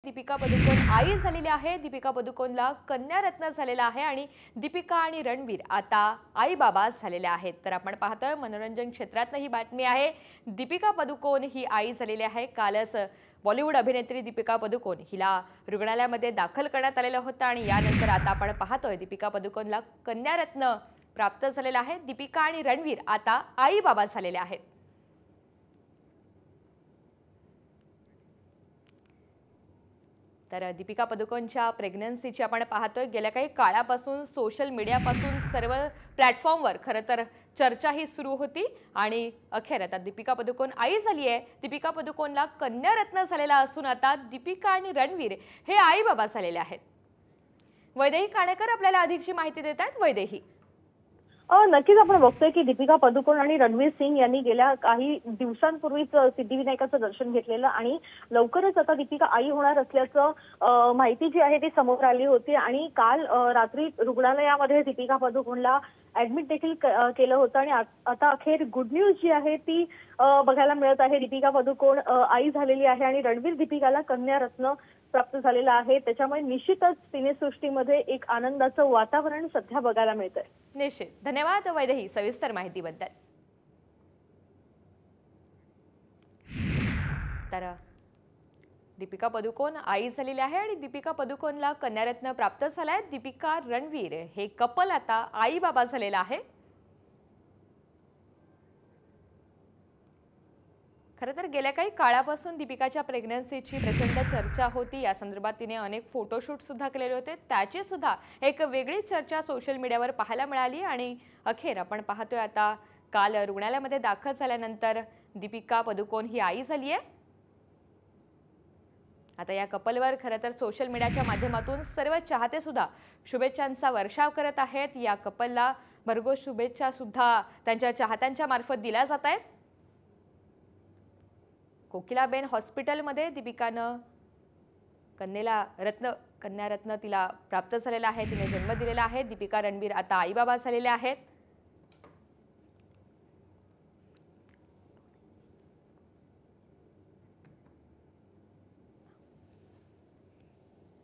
दीपिका पदुकोण आई झालेली आहे। दीपिका पदुकोणला कन्यारत्न झालेला आहे आणि दीपिका आणि रणवीर आता आई बाबा झालेले आहेत। तर आपण पाहतोय मनोरंजन क्षेत्रातली ही बातमी आहे। दीपिका पदुकोण ही आई झालेली आहे। कालच बॉलिवूड अभिनेत्री दीपिका पदुकोण हिला रुग्णालयामध्ये दाखल करण्यात आलेलं होतं आणि यानंतर आता आपण पाहतोय दीपिका पदुकोणला कन्यारत्न प्राप्त झालेला आहे। दीपिका आणि रणवीर आता आई बाबा झालेले आहेत। तर दीपिका पदुकोणच्या प्रेग्नन्सीची आपण पाहतोय गेल्या काही काळापासून सोशल मीडियापासून सर्व प्लॅटफॉर्मवर खरं तर चर्चा ही सुरू होती आणि अखेर आता दीपिका पदुकोण आई झाली आहे। दीपिका पदुकोणला कन्यारत्न झालेला असून आता दीपिका आणि रणवीर हे आई बाबा झालेले आहेत। वैदेही काणेकर आपल्याला अधिकची माहिती देत आहेत। वैदेही, नक्कीच आपण बघतोय की दीपिका पदुकोण आणि रणवीर सिंग यांनी गेल्या काही दिवसांपूर्वीच सिद्धिविनायकाचं दर्शन घेतलेलं आणि लवकरच आता दीपिका आई होणार असल्याचं माहिती जी आहे ती समोर आली होती आणि काल रात्री रुग्णालयामध्ये दीपिका पदुकोणला ऍडमिट देखील केलं होतं आणि आता अखेर गुड न्यूज जी आहे ती बघायला मिळत आहे। दीपिका पदुकोण आई झालेली आहे आणि रणवीर दीपिकाला कन्यारत्न प्राप्त झालेला आहे। त्याच्यामुळे निश्चितच सिनेसृष्टीमध्ये एक आनंदाचं वातावरण सध्या बघायला मिळतंय। निश्चित, धन्यवाद वैदेही सविस्तर माहितीबद्दल। तर दीपिका पदुकोण आई झालेली आहे आणि दीपिका पदुकोणला कन्यारत्न प्राप्त झालाय। दीपिका रणवीर हे कपल आता आई बाबा झालेलं आहे। खरं तर गेल्या काही काळापासून दीपिकाच्या प्रेग्नन्सीची प्रचंड चर्चा होती। या संदर्भात तिने अनेक फोटोशूट सुद्धा केलेले होते। त्याची सुद्धा एक वेगळी चर्चा सोशल मीडियावर पाहायला मिळाली आणि अखेर आपण पाहतोय आता काल रुग्णालयामध्ये दाखल झाल्यानंतर दीपिका पदुकोण ही आई झाली आहे। आता या कपलवर खरं तर सोशल मीडियाच्या माध्यमातून सर्व चाहते सुद्धा शुभेच्छांचा वर्षाव करत आहेत। या कपलला भरघोस शुभेच्छा सुद्धा त्यांच्या चाहत्यांच्या मार्फत दिल्या जात आहेत। कोकिलाबेन हॉस्पिटलमध्ये दीपिकानं कन्यारत्न तिला प्राप्त झालेला आहे। तिने जन्म दिलेला आहे। दीपिका रणवीर आता आई बाबा झालेले आहेत।